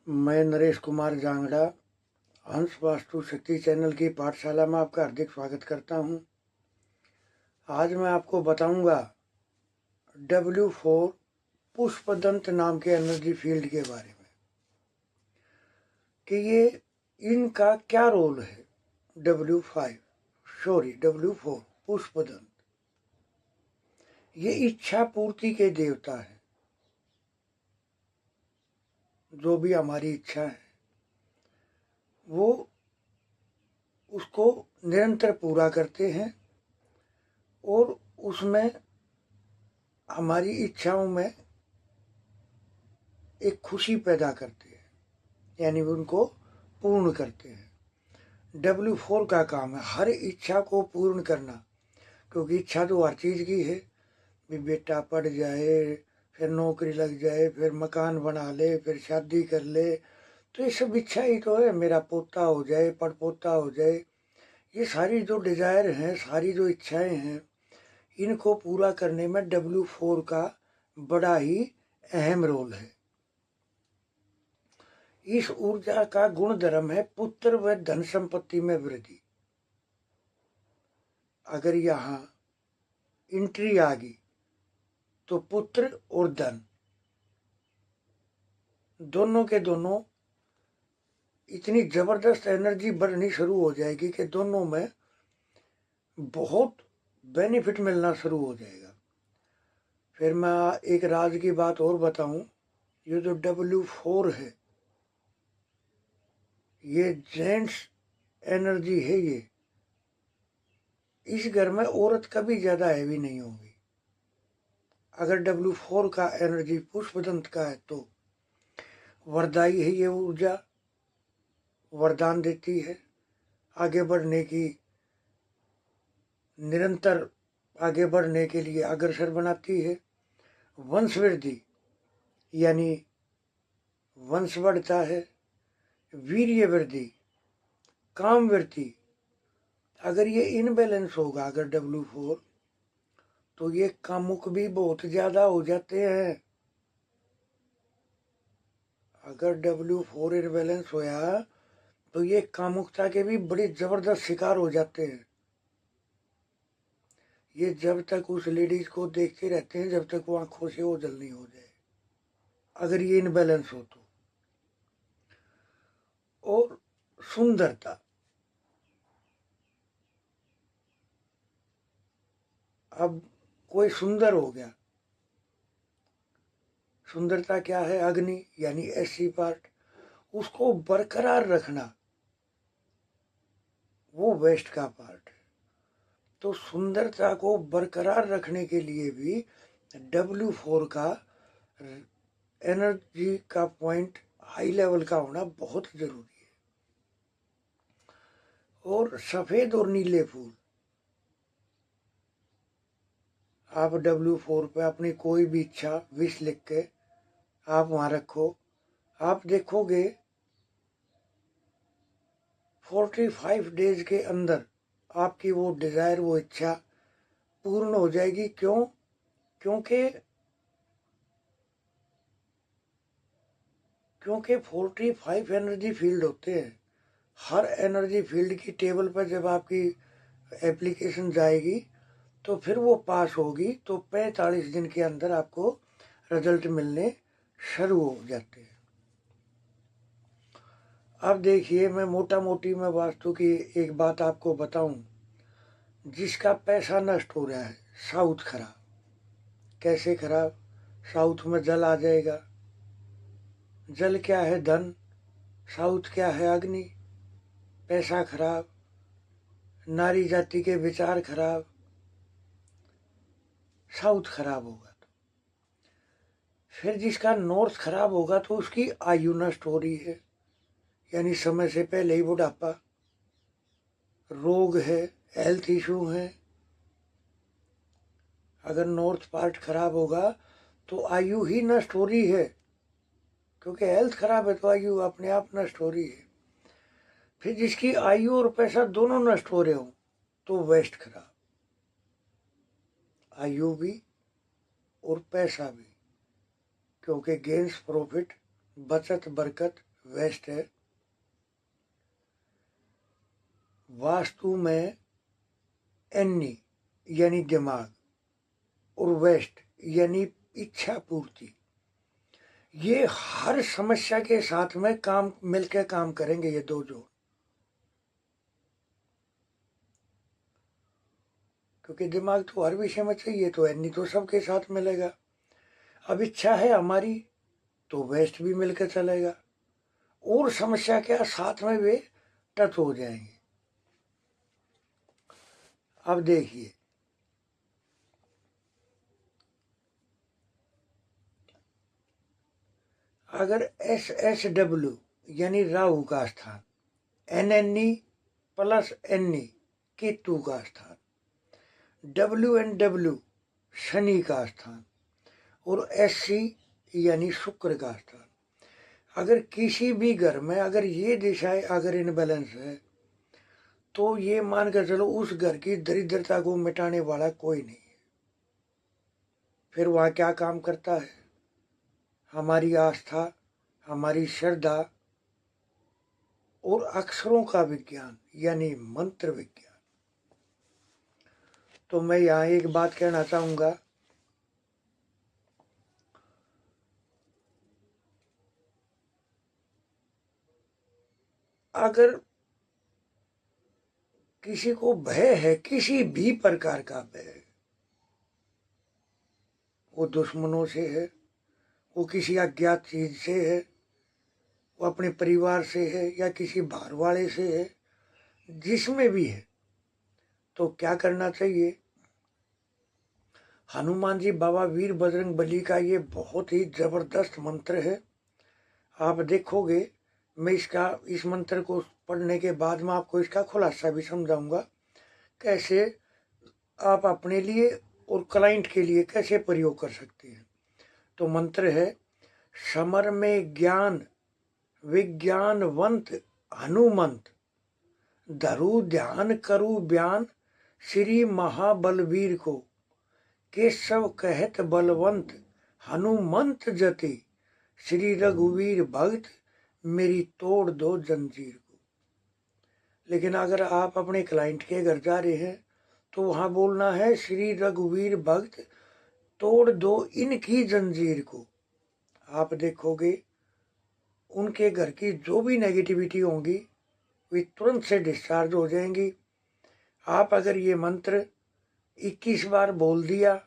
मैं नरेश कुमार जांगड़ा हंस वास्तु शक्ति चैनल की पाठशाला में आपका हार्दिक स्वागत करता हूं। आज मैं आपको बताऊंगा W4 पुष्पदंत नाम के एनर्जी फील्ड के बारे में कि ये इनका क्या रोल है। W4 पुष्पदंत ये इच्छा पूर्ति के देवता है। जो भी हमारी इच्छा है वो उसको निरंतर पूरा करते हैं और उसमें हमारी इच्छाओं में एक खुशी पैदा करते हैं, यानी उनको पूर्ण करते हैं। W4 का काम है हर इच्छा को पूर्ण करना, क्योंकि इच्छा तो हर चीज़ की है। भी बेटा पढ़ जाए, फिर नौकरी लग जाए, फिर मकान बना ले, फिर शादी कर ले, तो ये सब इच्छा ही तो है। मेरा पोता हो जाए, पड़पोता हो जाए, ये सारी जो डिज़ायर हैं, सारी जो इच्छाएं हैं, इनको पूरा करने में W4 का बड़ा ही अहम रोल है। इस ऊर्जा का गुण धर्म है पुत्र व धन संपत्ति में वृद्धि। अगर यहाँ एंट्री आ गई तो पुत्र और धन दोनों के दोनों इतनी जबरदस्त एनर्जी बढ़नी शुरू हो जाएगी कि दोनों में बहुत बेनिफिट मिलना शुरू हो जाएगा। फिर मैं एक राज की बात और बताऊं, ये जो W4 है ये जेंट्स एनर्जी है। ये इस घर में औरत कभी ज़्यादा हैवी नहीं होगी। अगर W4 का एनर्जी पुष्पदंत का है तो वरदाई है। ये ऊर्जा वरदान देती है, आगे बढ़ने की, निरंतर आगे बढ़ने के लिए अग्रसर बनाती है। वंशवृद्धि यानी वंश बढ़ता है। वीर्य वृद्धि, काम वृद्धि। अगर ये इनबैलेंस होगा, अगर W4, तो ये कामुक भी बहुत ज़्यादा हो जाते हैं। अगर W4 इनबैलेंस होया तो ये कामुकता के भी बड़े ज़बरदस्त शिकार हो जाते हैं। ये जब तक उस लेडीज को देखते रहते हैं जब तक वो आंखों से ओझल नहीं हो जाए, अगर ये इनबैलेंस हो तो। और सुंदरता, अब कोई सुंदर हो गया, सुंदरता क्या है? अग्नि यानी एसी पार्ट, उसको बरकरार रखना वो वेस्ट का पार्ट है। तो सुंदरता को बरकरार रखने के लिए भी W4 का एनर्जी का पॉइंट हाई लेवल का होना बहुत जरूरी है। और सफ़ेद और नीले फूल, आप W4 पे अपनी कोई भी इच्छा विश लिख के आप वहाँ रखो। आप देखोगे 45 डेज के अंदर आपकी वो डिज़ायर, वो इच्छा पूर्ण हो जाएगी। क्यों? क्योंकि 45 एनर्जी फील्ड होते हैं। हर एनर्जी फील्ड की टेबल पर जब आपकी एप्लीकेशन जाएगी तो फिर वो पास होगी, तो 45 दिन के अंदर आपको रिजल्ट मिलने शुरू हो जाते हैं। अब देखिए, मैं मोटा मोटी में वास्तु की एक बात आपको बताऊं। जिसका पैसा नष्ट हो रहा है, साउथ खराब। कैसे खराब? साउथ में जल आ जाएगा। जल क्या है? धन। साउथ क्या है? अग्नि। पैसा खराब, नारी जाति के विचार खराब। साउथ खराब होगा तो फिर जिसका नॉर्थ खराब होगा तो उसकी आयु नष्ट हो रही है, यानी समय से पहले ही बुढ़ापा, रोग है, हेल्थ इशू है। अगर नॉर्थ पार्ट खराब होगा तो आयु ही नष्ट हो रही है, क्योंकि हेल्थ खराब है तो आयु अपने आप नष्ट हो रही है। फिर जिसकी आयु और पैसा दोनों नष्ट हो रहे हो तो वेस्ट खराब, आयु भी और पैसा भी। क्योंकि गेंस प्रॉफिट, बचत बरकत, वेस्ट है, वास्तु में एनी यानी दिमाग और वेस्ट यानी इच्छा पूर्ति। ये हर समस्या के साथ में काम मिलकर काम करेंगे ये दो जोड़, क्योंकि दिमाग तो हर विषय में चाहिए, तो एनी तो सबके साथ मिलेगा। अब इच्छा है हमारी तो वेस्ट भी मिलकर चलेगा, और समस्या क्या साथ में वे टच हो जाएंगे। अब देखिए, अगर SSW यानी राहु का स्थान, NNE प्लस NE केतु का स्थान, WNW शनि का स्थान और SC यानी शुक्र का स्थान, अगर किसी भी घर में अगर ये दिशाएं अगर इनबैलेंस है तो ये मान कर चलो उस घर की दरिद्रता को मिटाने वाला कोई नहीं है। फिर वहाँ क्या काम करता है? हमारी आस्था, हमारी श्रद्धा और अक्षरों का विज्ञान यानी मंत्र विज्ञान। तो मैं यहाँ एक बात कहना चाहूँगा, अगर किसी को भय है, किसी भी प्रकार का भय, वो दुश्मनों से है, वो किसी अज्ञात चीज से है, वो अपने परिवार से है या किसी बाहर वाले से है, जिसमें भी है, तो क्या करना चाहिए? हनुमान जी बाबा वीर बजरंग बली का ये बहुत ही जबरदस्त मंत्र है। आप देखोगे, मैं इस मंत्र को पढ़ने के बाद में आपको इसका खुलासा भी समझाऊंगा, कैसे आप अपने लिए और क्लाइंट के लिए कैसे प्रयोग कर सकते हैं। तो मंत्र है, समर में ज्ञान विज्ञानवंत हनुमंत, धरु ध्यान करु बयान श्री महाबलवीर को, केशव कहत बलवंत हनुमंत जति, श्री रघुवीर भक्त मेरी तोड़ दो जंजीर को। लेकिन अगर आप अपने क्लाइंट के घर जा रहे हैं तो वहां बोलना है, श्री रघुवीर भक्त तोड़ दो इनकी जंजीर को। आप देखोगे उनके घर की जो भी नेगेटिविटी होंगी वे तुरंत से डिस्चार्ज हो जाएंगी। आप अगर ये मंत्र 21 बार बोल दिया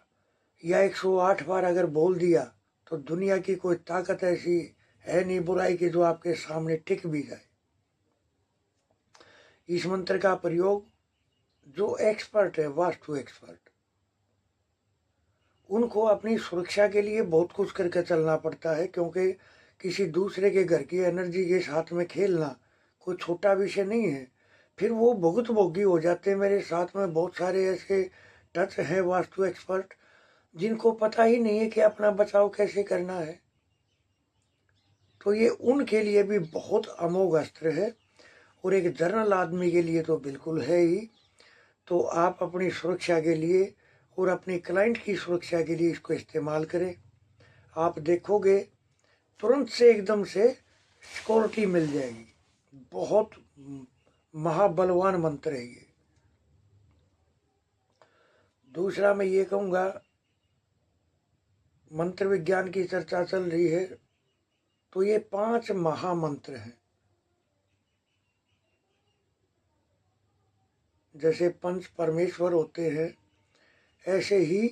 या 108 बार अगर बोल दिया तो दुनिया की कोई ताकत ऐसी है नहीं बुराई की जो आपके सामने टिक भी जाए। इस मंत्र का प्रयोग जो एक्सपर्ट है, वास्तु एक्सपर्ट, उनको अपनी सुरक्षा के लिए बहुत कुछ करके चलना पड़ता है, क्योंकि किसी दूसरे के घर की एनर्जी के साथ में खेलना कोई छोटा विषय नहीं है। फिर वो भुगत भोगी हो जाते हैं। मेरे साथ में बहुत सारे ऐसे टच हैं वास्तु एक्सपर्ट जिनको पता ही नहीं है कि अपना बचाव कैसे करना है। तो ये उनके लिए भी बहुत अमोघ अस्त्र है, और एक जनरल आदमी के लिए तो बिल्कुल है ही। तो आप अपनी सुरक्षा के लिए और अपने क्लाइंट की सुरक्षा के लिए इसको इस्तेमाल करें। आप देखोगे तुरंत से एकदम से सिक्योरिटी मिल जाएगी। बहुत महाबलवान मंत्र है ये। दूसरा मैं ये कहूँगा, मंत्र विज्ञान की चर्चा चल रही है तो ये 5 महामंत्र हैं। जैसे पंच परमेश्वर होते हैं ऐसे ही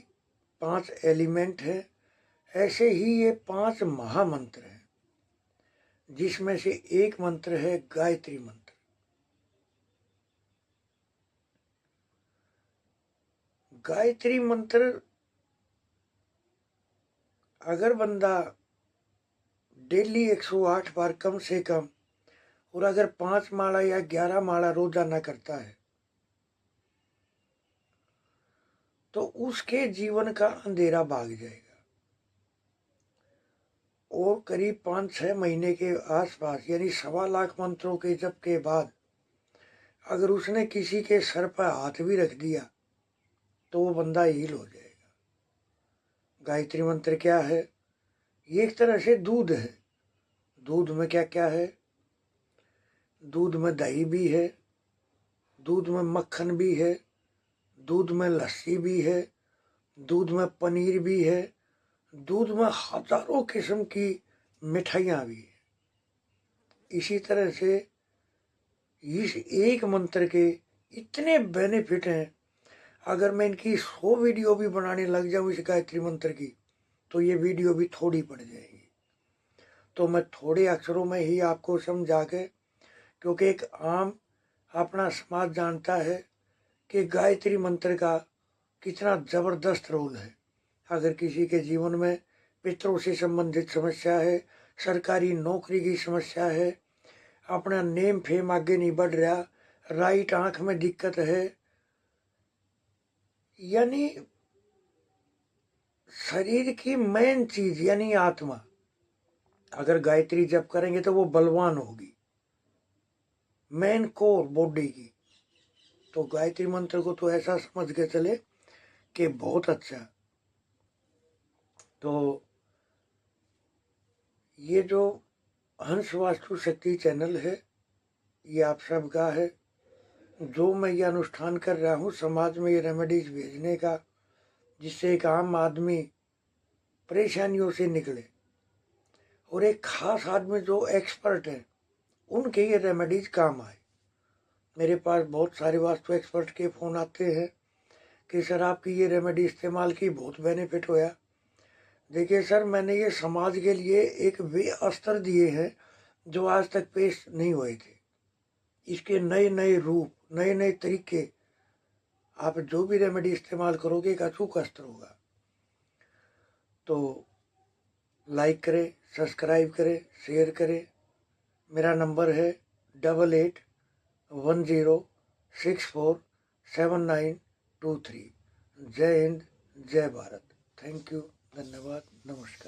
5 एलिमेंट हैं, ऐसे ही ये 5 महामंत्र हैं, जिसमें से एक मंत्र है गायत्री मंत्र। गायत्री मंत्र अगर बंदा डेली 108 बार कम से कम, और अगर 5 माला या 11 माला रोजाना करता है तो उसके जीवन का अंधेरा भाग जाएगा। और करीब 5-6 महीने के आसपास यानी 1.25 लाख मंत्रों के जप के बाद अगर उसने किसी के सर पर हाथ भी रख दिया तो वो बंदा हील हो जाएगा। गायत्री मंत्र क्या है? ये एक तरह से दूध है। दूध में क्या क्या है? दूध में दही भी है, दूध में मक्खन भी है, दूध में लस्सी भी है, दूध में पनीर भी है, दूध में हजारों किस्म की मिठाइयाँ भी है। इसी तरह से इस एक मंत्र के इतने बेनिफिट हैं। अगर मैं इनकी 100 वीडियो भी बनाने लग जाऊं इस गायत्री मंत्र की, तो ये वीडियो भी थोड़ी पड़ जाएगी। तो मैं थोड़े अक्षरों में ही आपको समझा के, क्योंकि एक आम अपना समाज जानता है कि गायत्री मंत्र का कितना ज़बरदस्त रोल है। अगर किसी के जीवन में पितरों से संबंधित समस्या है, सरकारी नौकरी की समस्या है, अपना नेम फेम आगे नहीं बढ़ रहा, राइट आंख में दिक्कत है, यानी शरीर की मेन चीज यानी आत्मा, अगर गायत्री जप करेंगे तो वो बलवान होगी, मेन कोर बॉडी की। तो गायत्री मंत्र को तो ऐसा समझ के चले कि बहुत अच्छा। तो ये जो हंस वास्तु शक्ति चैनल है, ये आप सबका है। जो मैं ये अनुष्ठान कर रहा हूँ समाज में ये रेमेडीज भेजने का, जिससे एक आम आदमी परेशानियों से निकले, और एक खास आदमी जो एक्सपर्ट है उनके ये रेमेडीज काम आए। मेरे पास बहुत सारे वास्तु एक्सपर्ट के फ़ोन आते हैं कि सर आपकी ये रेमेडी इस्तेमाल की, बहुत बेनिफिट होया। देखिए सर, मैंने ये समाज के लिए एक वे अस्त्र दिए हैं जो आज तक पेश नहीं हुए थे। इसके नए नए रूप, नए नए तरीके, आप जो भी रेमेडी इस्तेमाल करोगे एक अचूक अस्त्र होगा। तो लाइक करें, सब्सक्राइब करें, शेयर करें। मेरा नंबर है 8810647923। जय हिंद, जय भारत। थैंक यू, धन्यवाद, नमस्कार।